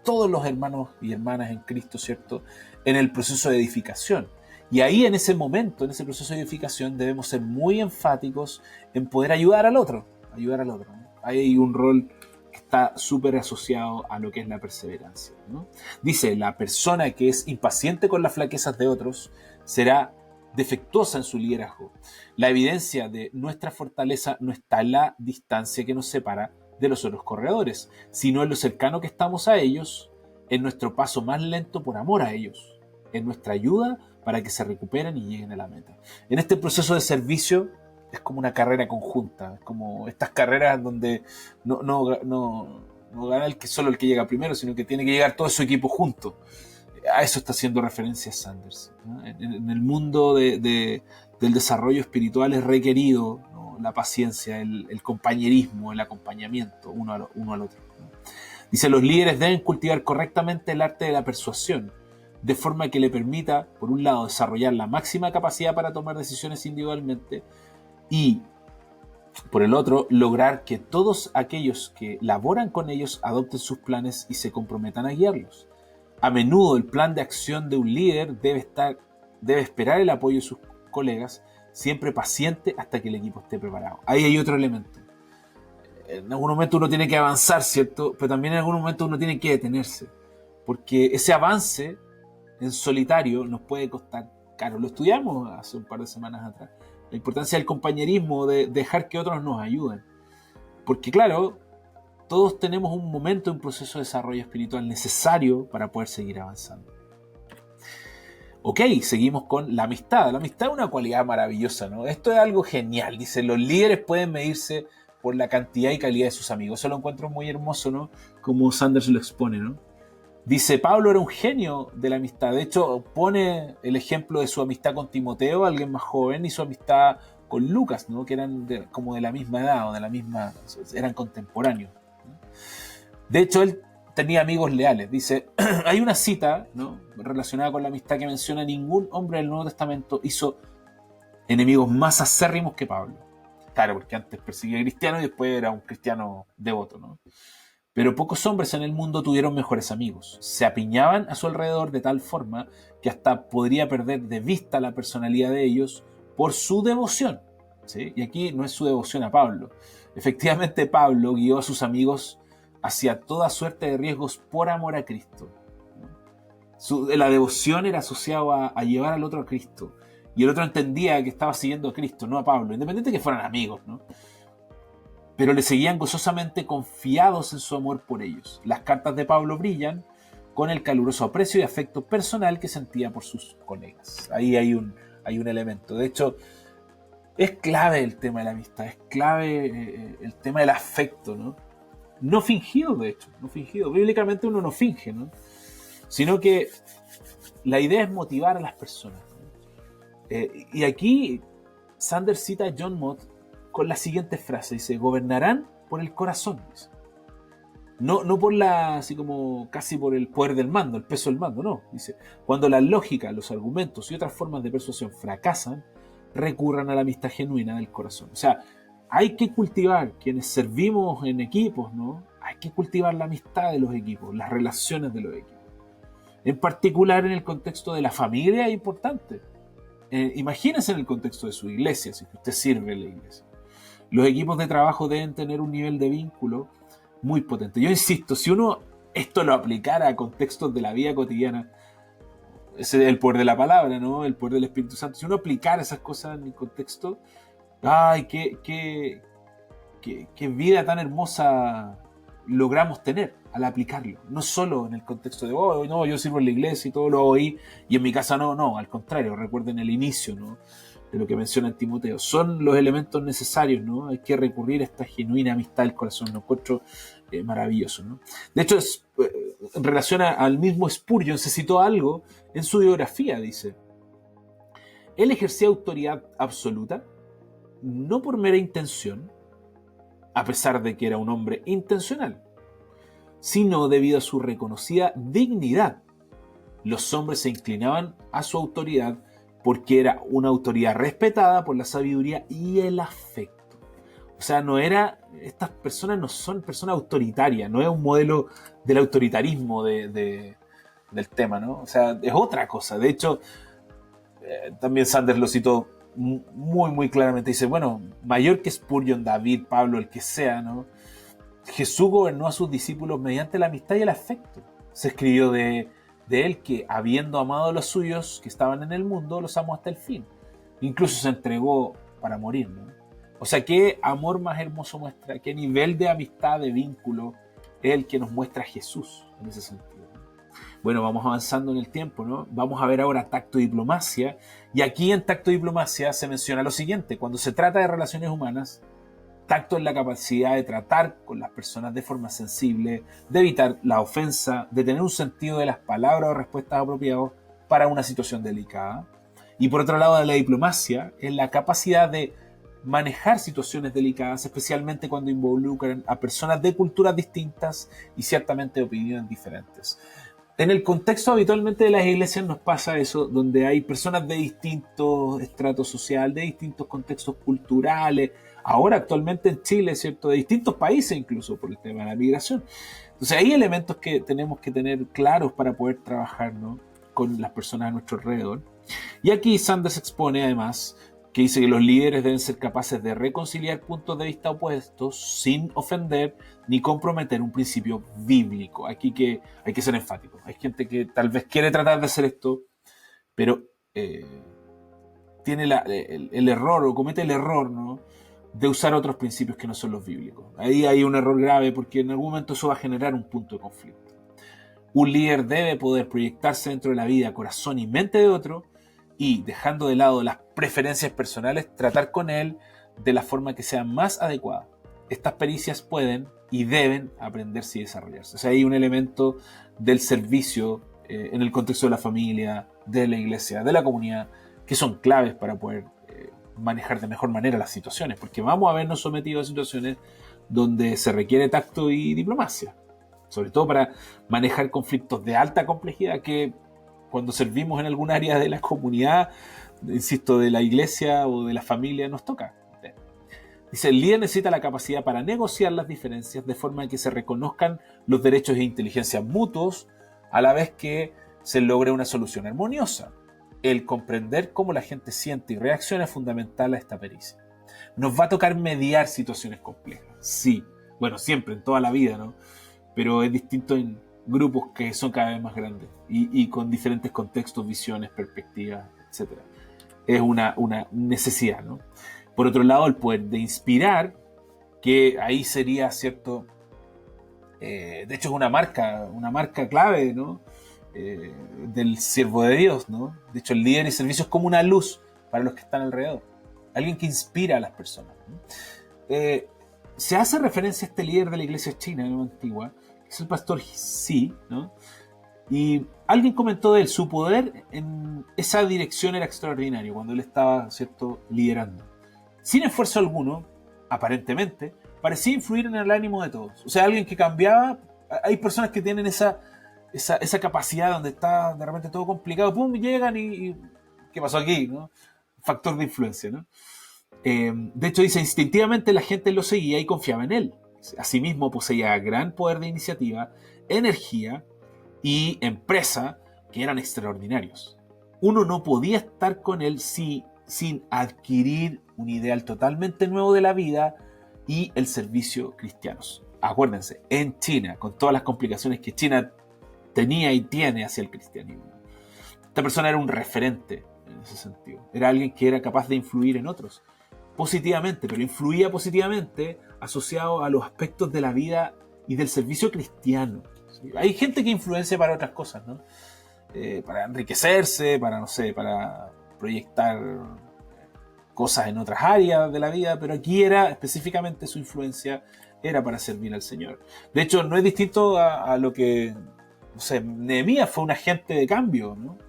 todos los hermanos y hermanas en Cristo, ¿cierto?, en el proceso de edificación. Y ahí, en ese momento, en ese proceso de edificación, debemos ser muy enfáticos en poder ayudar al otro, ¿no? Ahí hay un rol que está súper asociado a lo que es la perseverancia, ¿no? Dice: la persona que es impaciente con las flaquezas de otros será defectuosa en su liderazgo. La evidencia de nuestra fortaleza no está en la distancia que nos separa de los otros corredores, sino en lo cercano que estamos a ellos, en nuestro paso más lento por amor a ellos, en nuestra ayuda para que se recuperen y lleguen a la meta. En este proceso de servicio es como una carrera conjunta, es como estas carreras donde no gana solo el que llega primero, sino que tiene que llegar todo su equipo junto. A eso está haciendo referencia Sanders, ¿no? En el mundo del desarrollo espiritual es requerido, ¿no?, la paciencia, el compañerismo, el acompañamiento uno al otro, ¿no? Dice: los líderes deben cultivar correctamente el arte de la persuasión, de forma que le permita, por un lado, desarrollar la máxima capacidad para tomar decisiones individualmente y, por el otro, lograr que todos aquellos que laboran con ellos adopten sus planes y se comprometan a guiarlos. A menudo el plan de acción de un líder debe esperar el apoyo de sus colegas, siempre paciente hasta que el equipo esté preparado. Ahí hay otro elemento. En algún momento uno tiene que avanzar, ¿cierto? Pero también en algún momento uno tiene que detenerse, porque ese avance en solitario nos puede costar caro. Lo estudiamos hace un par de semanas atrás. La importancia del compañerismo, de dejar que otros nos ayuden. Porque claro, todos tenemos un momento, un proceso de desarrollo espiritual necesario para poder seguir avanzando. Ok, seguimos con la amistad. La amistad es una cualidad maravillosa, ¿no? Esto es algo genial. Dice: los líderes pueden medirse por la cantidad y calidad de sus amigos. Eso lo encuentro muy hermoso, ¿no? Como Sanders lo expone, ¿no? Dice: Pablo era un genio de la amistad. De hecho, pone el ejemplo de su amistad con Timoteo, alguien más joven, y su amistad con Lucas, ¿no?, que eran como de la misma edad, o eran contemporáneos, ¿no? De hecho, él tenía amigos leales. Dice, hay una cita, ¿no?, relacionada con la amistad que menciona: ningún hombre del Nuevo Testamento hizo enemigos más acérrimos que Pablo. Claro, porque antes perseguía a cristianos y después era un cristiano devoto, ¿no? Pero pocos hombres en el mundo tuvieron mejores amigos. Se apiñaban a su alrededor de tal forma que hasta podría perder de vista la personalidad de ellos por su devoción, ¿sí? Y aquí no es su devoción a Pablo. Efectivamente, Pablo guió a sus amigos hacia toda suerte de riesgos por amor a Cristo. La devoción era asociada a llevar al otro a Cristo. Y el otro entendía que estaba siguiendo a Cristo, no a Pablo, independiente de que fueran amigos, ¿no? Pero le seguían gozosamente, confiados en su amor por ellos. Las cartas de Pablo brillan con el caluroso aprecio y afecto personal que sentía por sus colegas. Ahí hay un elemento. De hecho, es clave el tema de la amistad, es clave el tema del afecto, ¿no? No fingido, de hecho, no fingido. Bíblicamente uno no finge, ¿no? Sino que la idea es motivar a las personas, ¿no? Y aquí Sanders cita a John Mott con la siguiente frase. Dice: gobernarán por el corazón. Dice. No por así como casi por el poder del mando, el peso del mando, no. Dice: cuando la lógica, los argumentos y otras formas de persuasión fracasan, recurran a la amistad genuina del corazón. O sea, hay que cultivar, quienes servimos en equipos, ¿no? Hay que cultivar la amistad de los equipos, las relaciones de los equipos. En particular en el contexto de la familia es importante. Imagínense en el contexto de su iglesia, si usted sirve en la iglesia. Los equipos de trabajo deben tener un nivel de vínculo muy potente. Yo insisto, si uno esto lo aplicara a contextos de la vida cotidiana, ese es el poder de la palabra, ¿no? El poder del Espíritu Santo. Si uno aplicara esas cosas en el contexto, ¡ay, qué vida tan hermosa logramos tener al aplicarlo! No solo en el contexto de, oh, no, yo sirvo en la iglesia y todo lo oí, y en mi casa no, al contrario, recuerden el inicio, ¿no?, de lo que menciona en Timoteo. Son los elementos necesarios, ¿no? Hay que recurrir a esta genuina amistad del corazón, lo encuentro maravilloso, ¿no? De hecho, en relación al mismo Spurgeon, se citó algo en su biografía, dice: él ejercía autoridad absoluta, no por mera intención, a pesar de que era un hombre intencional, sino debido a su reconocida dignidad. Los hombres se inclinaban a su autoridad porque era una autoridad respetada por la sabiduría y el afecto. O sea, estas personas no son personas autoritarias, no es un modelo del autoritarismo del tema, ¿no? O sea, es otra cosa. De hecho, también Sanders lo citó muy, muy claramente. Dice, bueno, mayor que Spurgeon, David, Pablo, el que sea, ¿no?, Jesús gobernó a sus discípulos mediante la amistad y el afecto. Se escribió de él que, habiendo amado a los suyos que estaban en el mundo, los amó hasta el fin. Incluso se entregó para morir, ¿no? O sea, qué amor más hermoso muestra, qué nivel de amistad, de vínculo es el que nos muestra Jesús en ese sentido. Bueno, vamos avanzando en el tiempo, ¿no? Vamos a ver ahora tacto y diplomacia. Y aquí en tacto y diplomacia se menciona lo siguiente: cuando se trata de relaciones humanas, tacto es la capacidad de tratar con las personas de forma sensible, de evitar la ofensa, de tener un sentido de las palabras o respuestas apropiadas para una situación delicada. Y por otro lado, de la diplomacia es la capacidad de manejar situaciones delicadas, especialmente cuando involucran a personas de culturas distintas y ciertamente de opiniones diferentes. En el contexto habitualmente de las iglesias nos pasa eso, donde hay personas de distintos estratos sociales, de distintos contextos culturales, ahora actualmente en Chile, ¿cierto?, de distintos países incluso por el tema de la migración. Entonces hay elementos que tenemos que tener claros para poder trabajar, ¿no?, con las personas a nuestro alrededor. Y aquí Sanders expone además que dice que los líderes deben ser capaces de reconciliar puntos de vista opuestos sin ofender ni comprometer un principio bíblico. Aquí que hay que ser enfático. Hay gente que tal vez quiere tratar de hacer esto, pero tiene el error o comete el error, ¿no?, de usar otros principios que no son los bíblicos. Ahí hay un error grave porque en algún momento eso va a generar un punto de conflicto. Un líder debe poder proyectarse dentro de la vida, corazón y mente de otro, y, dejando de lado las preferencias personales, tratar con él de la forma que sea más adecuada. Estas pericias pueden y deben aprenderse y desarrollarse. O sea, hay un elemento del servicio en el contexto de la familia, de la iglesia, de la comunidad, que son claves para poder manejar de mejor manera las situaciones, porque vamos a vernos sometidos a situaciones donde se requiere tacto y diplomacia, sobre todo para manejar conflictos de alta complejidad que, cuando servimos en algún área de la comunidad, insisto, de la iglesia o de la familia, nos toca. Dice, el líder necesita la capacidad para negociar las diferencias de forma que se reconozcan los derechos e inteligencias mutuos, a la vez que se logre una solución armoniosa. El comprender cómo la gente siente y reacciona es fundamental a esta pericia. Nos va a tocar mediar situaciones complejas. Sí, bueno, siempre, en toda la vida, ¿no? Pero es distinto en grupos que son cada vez más grandes y con diferentes contextos, visiones, perspectivas, etc. Es una necesidad, ¿no? Por otro lado, el poder de inspirar, que ahí sería, ¿cierto? De hecho, es una marca clave, ¿no?, del siervo de Dios, ¿no? De hecho, el líder y servicio es como una luz para los que están alrededor. Alguien que inspira a las personas, ¿no? Se hace referencia a este líder de la iglesia china, ¿no?, antigua, es el pastor Xi, ¿no? Y alguien comentó de él, su poder en esa dirección era extraordinario cuando él estaba, ¿cierto?, liderando. Sin esfuerzo alguno, aparentemente, parecía influir en el ánimo de todos. O sea, alguien que cambiaba. Hay personas que tienen esa capacidad donde está de repente todo complicado, pum, llegan y ¿qué pasó aquí?, ¿no? Factor de influencia, ¿no? De hecho, dice, instintivamente la gente lo seguía y confiaba en él. Asimismo, poseía gran poder de iniciativa, energía y empresa que eran extraordinarios. Uno no podía estar con él sin adquirir un ideal totalmente nuevo de la vida y el servicio cristianos. Acuérdense, en China, con todas las complicaciones que China tenía y tiene hacia el cristianismo, Esta persona era un referente en ese sentido. Era alguien que era capaz de influir en otros positivamente, pero influía positivamente asociado a los aspectos de la vida y del servicio cristiano. ¿Sí? Hay gente que influencia para otras cosas, ¿no? Para enriquecerse, para, no sé, para proyectar cosas en otras áreas de la vida, pero aquí era específicamente su influencia era para servir al Señor. De hecho, no es distinto a lo que, no sé, Nehemías fue un agente de cambio, ¿no?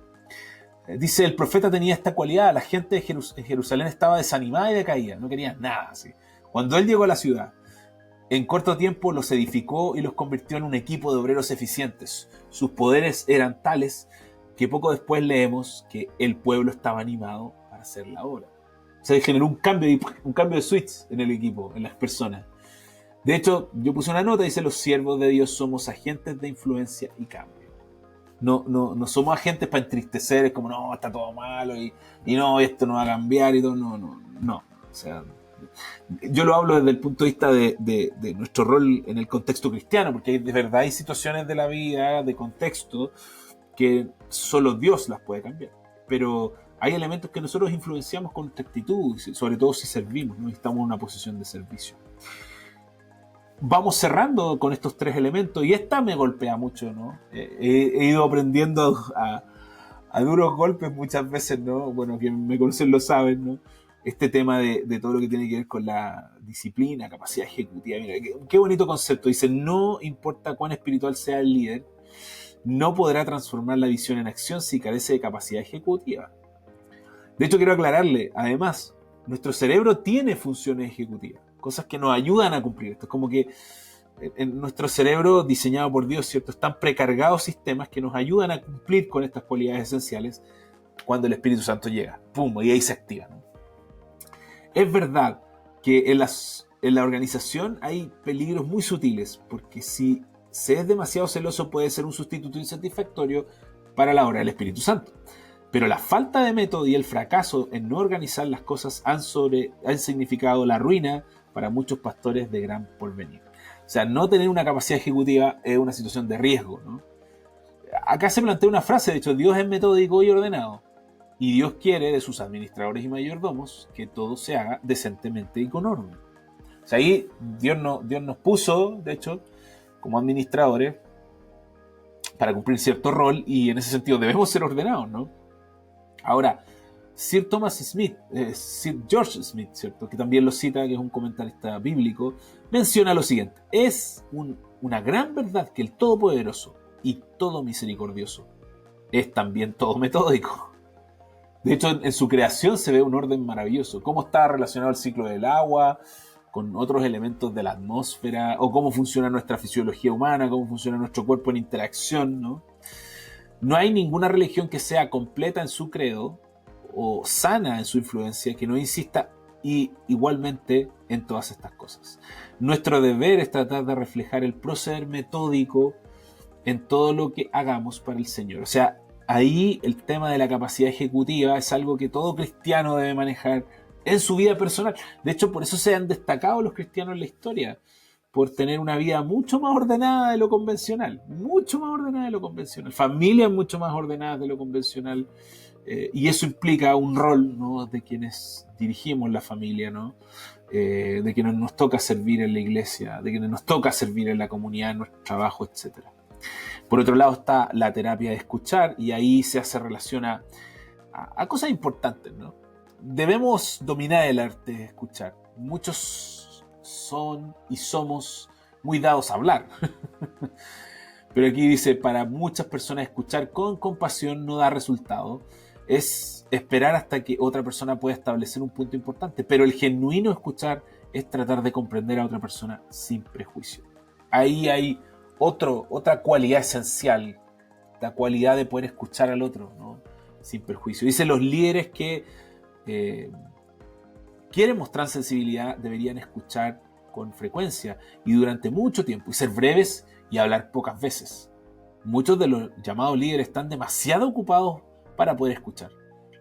Dice, el profeta tenía esta cualidad, la gente de Jerusalén estaba desanimada y decaída, no querían nada así. Cuando él llegó a la ciudad, en corto tiempo los edificó y los convirtió en un equipo de obreros eficientes. Sus poderes eran tales que poco después leemos que el pueblo estaba animado para hacer la obra. O sea, generó un cambio de switch en el equipo, en las personas. De hecho, yo puse una nota, dice, los siervos de Dios somos agentes de influencia y cambio. No somos agentes para entristecer, es como, no, está todo malo y no, esto no va a cambiar y todo, no. O sea, yo lo hablo desde el punto de vista de nuestro rol en el contexto cristiano, porque de verdad hay situaciones de la vida, de contexto, que solo Dios las puede cambiar. Pero hay elementos que nosotros influenciamos con nuestra actitud, sobre todo si servimos, ¿no? Estamos en una posición de servicio. Vamos cerrando con estos tres elementos y esta me golpea mucho, ¿no? He ido aprendiendo a duros golpes muchas veces, ¿no? Bueno, quienes me conocen lo saben, ¿no? Este tema de todo lo que tiene que ver con la disciplina, capacidad ejecutiva. Mira, qué bonito concepto. Dice, no importa cuán espiritual sea el líder, no podrá transformar la visión en acción si carece de capacidad ejecutiva. De hecho, quiero aclararle, además, nuestro cerebro tiene funciones ejecutivas, cosas que nos ayudan a cumplir esto. Es como que en nuestro cerebro, diseñado por Dios, ¿cierto?, están precargados sistemas que nos ayudan a cumplir con estas cualidades esenciales cuando el Espíritu Santo llega. ¡Pum! Y ahí se activa, ¿no? Es verdad que en la organización hay peligros muy sutiles, porque si se es demasiado celoso puede ser un sustituto insatisfactorio para la obra del Espíritu Santo. Pero la falta de método y el fracaso en no organizar las cosas han significado la ruina para muchos pastores de gran porvenir. O sea, no tener una capacidad ejecutiva es una situación de riesgo, ¿no? Acá se plantea una frase, de hecho, Dios es metódico y ordenado. Y Dios quiere de sus administradores y mayordomos que todo se haga decentemente y con orden. O sea, ahí Dios nos puso, de hecho, como administradores para cumplir cierto rol y en ese sentido debemos ser ordenados, ¿no? Ahora, Sir George Smith, ¿cierto?, que también lo cita, que es un comentarista bíblico, menciona lo siguiente: es una gran verdad que el Todopoderoso y todo misericordioso es también todo metódico. De hecho, en su creación se ve un orden maravilloso. Cómo está relacionado el ciclo del agua con otros elementos de la atmósfera, o cómo funciona nuestra fisiología humana, cómo funciona nuestro cuerpo en interacción, ¿no? No hay ninguna religión que sea completa en su credo o sana en su influencia que no insista igualmente en todas estas cosas. Nuestro deber es tratar de reflejar el proceder metódico en todo lo que hagamos para el Señor. O sea, ahí el tema de la capacidad ejecutiva es algo que todo cristiano debe manejar en su vida personal. De hecho, por eso se han destacado los cristianos en la historia, por tener una vida mucho más ordenada de lo convencional, mucho más ordenada de lo convencional, familias mucho más ordenadas de lo convencional, y eso implica un rol, ¿no?, de quienes dirigimos la familia, ¿no?, de quienes nos toca servir en la iglesia, de quienes nos toca servir en la comunidad, en nuestro trabajo, etc. Por otro lado está la terapia de escuchar, y ahí se hace relación a cosas importantes, ¿no? Debemos dominar el arte de escuchar. Muchos son y somos muy dados a hablar. Pero aquí dice, para muchas personas escuchar con compasión no da resultado. Es esperar hasta que otra persona pueda establecer un punto importante. Pero el genuino escuchar es tratar de comprender a otra persona sin prejuicio. Ahí hay otra cualidad esencial, la cualidad de poder escuchar al otro, ¿no?, sin perjuicio. Dice, los líderes que quieren mostrar sensibilidad deberían escuchar con frecuencia y durante mucho tiempo, y ser breves y hablar pocas veces. Muchos de los llamados líderes están demasiado ocupados para poder escuchar.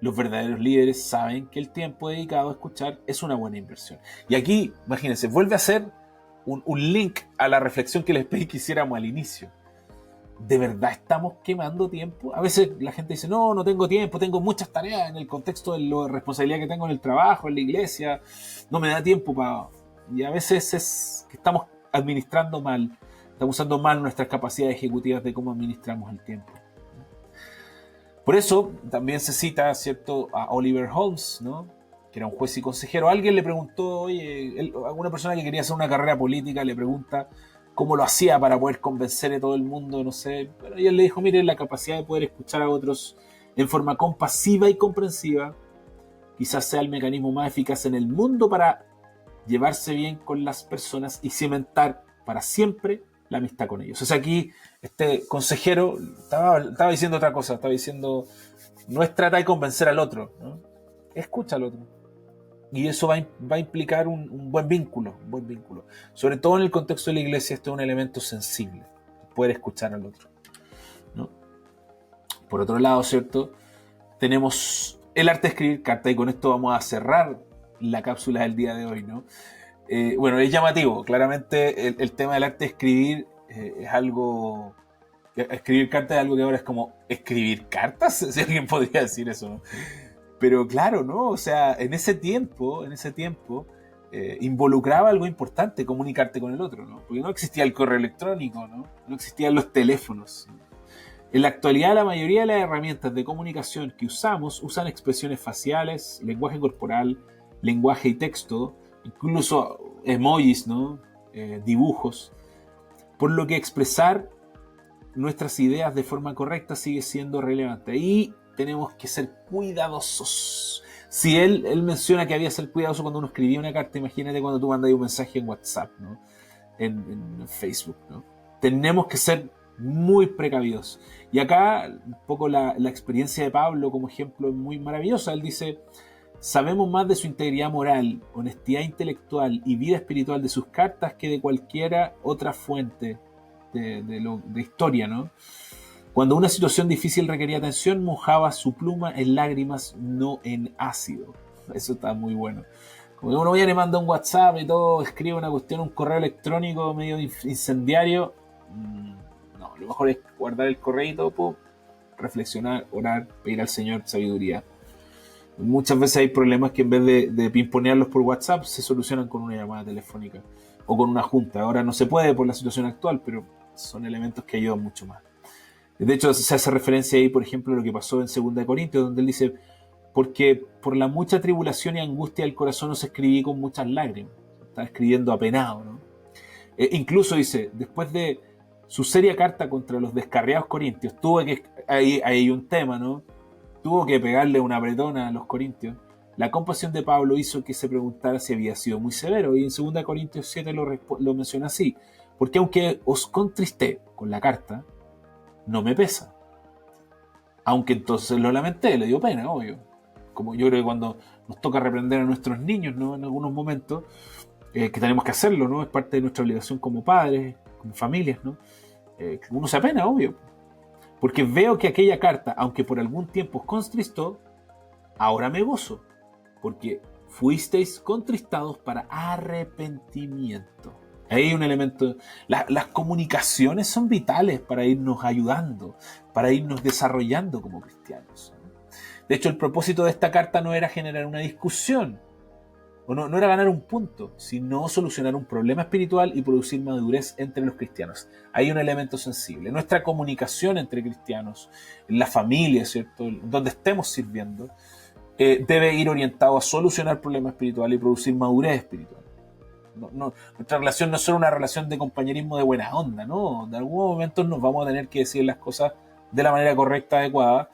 Los verdaderos líderes saben que el tiempo dedicado a escuchar es una buena inversión. Y aquí, imagínense, vuelve a ser un link a la reflexión que les pedí que hiciéramos al inicio. ¿De verdad estamos quemando tiempo? A veces la gente dice, no, no tengo tiempo, tengo muchas tareas en el contexto de la responsabilidad que tengo en el trabajo, en la iglesia, no me da tiempo para... Y a veces es que estamos administrando mal, estamos usando mal nuestras capacidades ejecutivas de cómo administramos el tiempo. Por eso también se cita, ¿cierto?, a Oliver Holmes, ¿no?, que era un juez y consejero. Alguien le preguntó, oye, alguna persona que quería hacer una carrera política le pregunta cómo lo hacía para poder convencer a todo el mundo, no sé. Pero y él le dijo, mire, la capacidad de poder escuchar a otros en forma compasiva y comprensiva quizás sea el mecanismo más eficaz en el mundo para llevarse bien con las personas y cimentar para siempre la amistad con ellos. O sea, aquí este consejero estaba diciendo otra cosa, estaba diciendo, no es tratar de convencer al otro, ¿no? Escucha al otro. Y eso va a implicar un buen vínculo, Sobre todo en el contexto de la iglesia, esto es un elemento sensible, poder escuchar al otro, ¿no? Por otro lado, ¿cierto?, tenemos el arte de escribir cartas, y con esto vamos a cerrar la cápsula del día de hoy, ¿no? Bueno, es llamativo, claramente el tema del arte de escribir es algo... Escribir cartas es algo que ahora es como, ¿escribir cartas? Si alguien podría decir eso, ¿no? Pero claro, ¿no? O sea, en ese tiempo, involucraba algo importante, comunicarte con el otro, ¿no? Porque no existía el correo electrónico, ¿no? No existían los teléfonos. En la actualidad, la mayoría de las herramientas de comunicación que usamos usan expresiones faciales, lenguaje corporal, lenguaje y texto, incluso emojis, ¿no?, dibujos, por lo que expresar nuestras ideas de forma correcta sigue siendo relevante. Y tenemos que ser cuidadosos. Si él menciona que había que ser cuidadoso cuando uno escribía una carta, imagínate cuando tú mandas un mensaje en WhatsApp, ¿no?, en Facebook, ¿no? Tenemos que ser muy precavidos. Y acá un poco la experiencia de Pablo como ejemplo es muy maravillosa. Él dice, sabemos más de su integridad moral, honestidad intelectual y vida espiritual de sus cartas que de cualquiera otra fuente de historia, ¿no? Cuando una situación difícil requería atención, mojaba su pluma en lágrimas, no en ácido. Eso está muy bueno. Como uno viene y manda un WhatsApp y todo, escribe una cuestión, un correo electrónico medio incendiario. No, lo mejor es guardar el correo, reflexionar, orar, pedir al Señor sabiduría. Muchas veces hay problemas que en vez de pimponearlos por WhatsApp se solucionan con una llamada telefónica o con una junta. Ahora no se puede por la situación actual, pero son elementos que ayudan mucho más. De hecho, se hace referencia ahí, por ejemplo, a lo que pasó en 2 Corintios, donde él dice, porque por la mucha tribulación y angustia del corazón os escribí con muchas lágrimas. Está escribiendo apenado, ¿no? Incluso dice, después de su seria carta contra los descarriados corintios, ahí hay un tema, ¿no? Tuvo que pegarle una bretona a los corintios. La compasión de Pablo hizo que se preguntara si había sido muy severo, y en 2 Corintios 7 lo menciona así, porque aunque os contristé con la carta, no me pesa. Aunque entonces lo lamenté, le dio pena, obvio. Como yo creo que cuando nos toca reprender a nuestros niños, ¿no?, en algunos momentos, que tenemos que hacerlo, ¿no? Es parte de nuestra obligación como padres, como familias, ¿no? Uno se apena, obvio. Porque veo que aquella carta, aunque por algún tiempo os contristó, ahora me gozo, porque fuisteis contristados para arrepentimiento. Ahí hay un elemento. Las comunicaciones son vitales para irnos ayudando, para irnos desarrollando como cristianos. De hecho, el propósito de esta carta no era generar una discusión, o no era ganar un punto, sino solucionar un problema espiritual y producir madurez entre los cristianos. Hay un elemento sensible. Nuestra comunicación entre cristianos, en la familia, ¿cierto?, donde estemos sirviendo, debe ir orientado a solucionar problemas espirituales y producir madurez espiritual. Nuestra relación no es solo una relación de compañerismo de buena onda, ¿no? De algún momento nos vamos a tener que decir las cosas de la manera correcta, adecuada,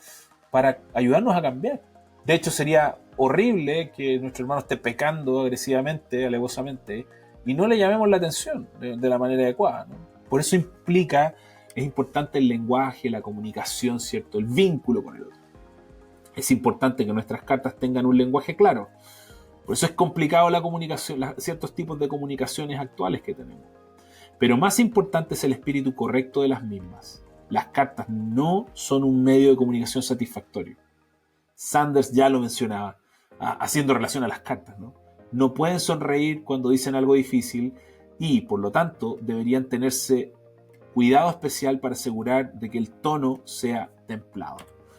para ayudarnos a cambiar. De hecho, sería horrible que nuestro hermano esté pecando agresivamente, alevosamente, y no le llamemos la atención de la manera adecuada, ¿no? Por eso es importante el lenguaje, la comunicación, ¿cierto?, el vínculo con el otro. Es importante que nuestras cartas tengan un lenguaje claro. Por eso es complicado la comunicación, ciertos tipos de comunicaciones actuales que tenemos. Pero más importante es el espíritu correcto de las mismas. Las cartas no son un medio de comunicación satisfactorio. Sanders ya lo mencionaba, haciendo relación a las cartas, ¿no? No pueden sonreír cuando dicen algo difícil y, por lo tanto, deberían tenerse cuidado especial para asegurar de que el tono sea templado.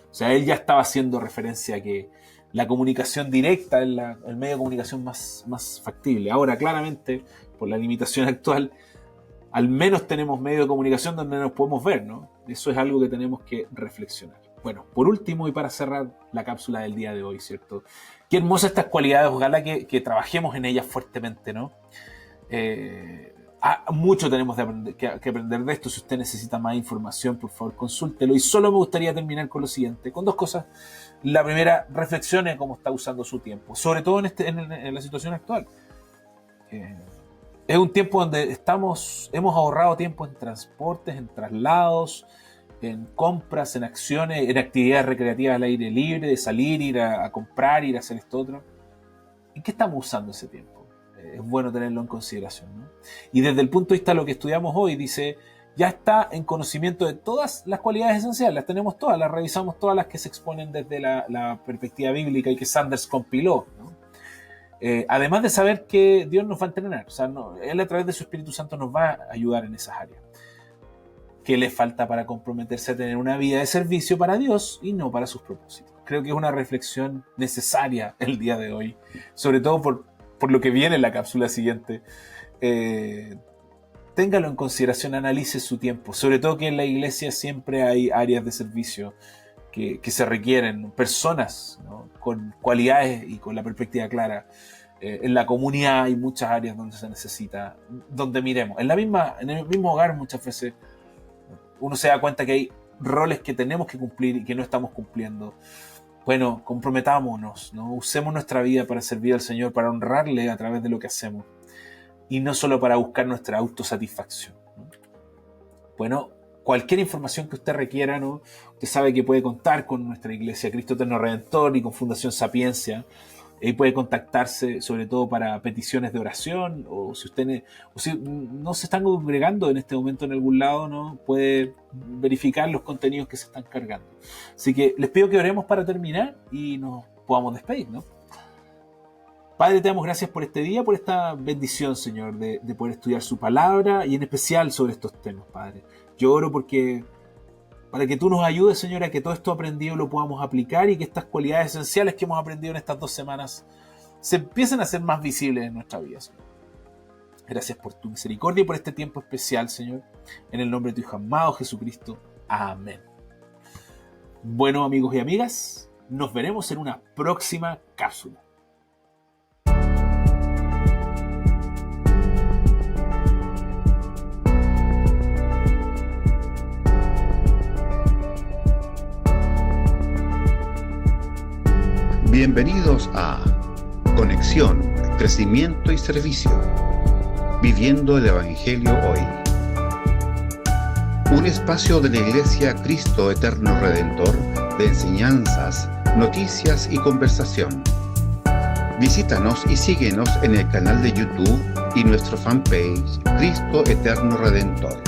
O sea, él ya estaba haciendo referencia a que la comunicación directa es el medio de comunicación más factible. Ahora, claramente, por la limitación actual, al menos tenemos medio de comunicación donde nos podemos ver, ¿no? Eso es algo que tenemos que reflexionar. Bueno, por último y para cerrar la cápsula del día de hoy, ¿cierto? Qué hermosas estas cualidades, ojalá que trabajemos en ellas fuertemente, ¿no? Mucho tenemos que aprender de esto. Si usted necesita más información, por favor, consúltelo. Y solo me gustaría terminar con lo siguiente, con dos cosas. La primera, reflexione cómo está usando su tiempo, sobre todo en la situación actual. Es un tiempo donde hemos ahorrado tiempo en transportes, en traslados, en compras, en acciones, en actividades recreativas al aire libre, de salir, ir a comprar, ir a hacer esto otro. ¿En qué estamos usando ese tiempo? Es bueno tenerlo en consideración, ¿no? Y desde el punto de vista de lo que estudiamos hoy, dice, ya está en conocimiento de todas las cualidades esenciales, las tenemos todas, las revisamos todas las que se exponen desde la perspectiva bíblica y que Sanders compiló, ¿no? Además de saber que Dios nos va a entrenar, o sea, Él a través de su Espíritu Santo nos va a ayudar en esas áreas. ¿Qué le falta para comprometerse a tener una vida de servicio para Dios y no para sus propósitos? Creo que es una reflexión necesaria el día de hoy, sobre todo por lo que viene en la cápsula siguiente. Téngalo en consideración, analice su tiempo, sobre todo que en la iglesia siempre hay áreas de servicio que se requieren, personas, ¿no?, con cualidades y con la perspectiva clara. En la comunidad hay muchas áreas donde se necesita, donde miremos. En el mismo hogar muchas veces uno se da cuenta que hay roles que tenemos que cumplir y que no estamos cumpliendo. Bueno, comprometámonos, ¿no? Usemos nuestra vida para servir al Señor, para honrarle a través de lo que hacemos y no solo para buscar nuestra autosatisfacción, ¿no? Bueno, cualquier información que usted requiera, ¿no?, usted sabe que puede contar con nuestra iglesia Cristo Eterno Redentor y con Fundación Sapiencia. Ahí puede contactarse sobre todo para peticiones de oración, o si no se están congregando en este momento en algún lado, ¿no?, puede verificar los contenidos que se están cargando. Así que les pido que oremos para terminar y nos podamos despedir, ¿no? Padre, te damos gracias por este día, por esta bendición, Señor, de poder estudiar su palabra y en especial sobre estos temas, Padre. Yo oro para que tú nos ayudes, Señor, a que todo esto aprendido lo podamos aplicar y que estas cualidades esenciales que hemos aprendido en estas 2 semanas se empiecen a hacer más visibles en nuestra vida, Señor. Gracias por tu misericordia y por este tiempo especial, Señor. En el nombre de tu Hijo amado Jesucristo. Amén. Bueno, amigos y amigas, nos veremos en una próxima cápsula. Bienvenidos a Conexión, Crecimiento y Servicio. Viviendo el Evangelio hoy. Un espacio de la Iglesia Cristo Eterno Redentor de enseñanzas, noticias y conversación. Visítanos y síguenos en el canal de YouTube y nuestro fanpage Cristo Eterno Redentor.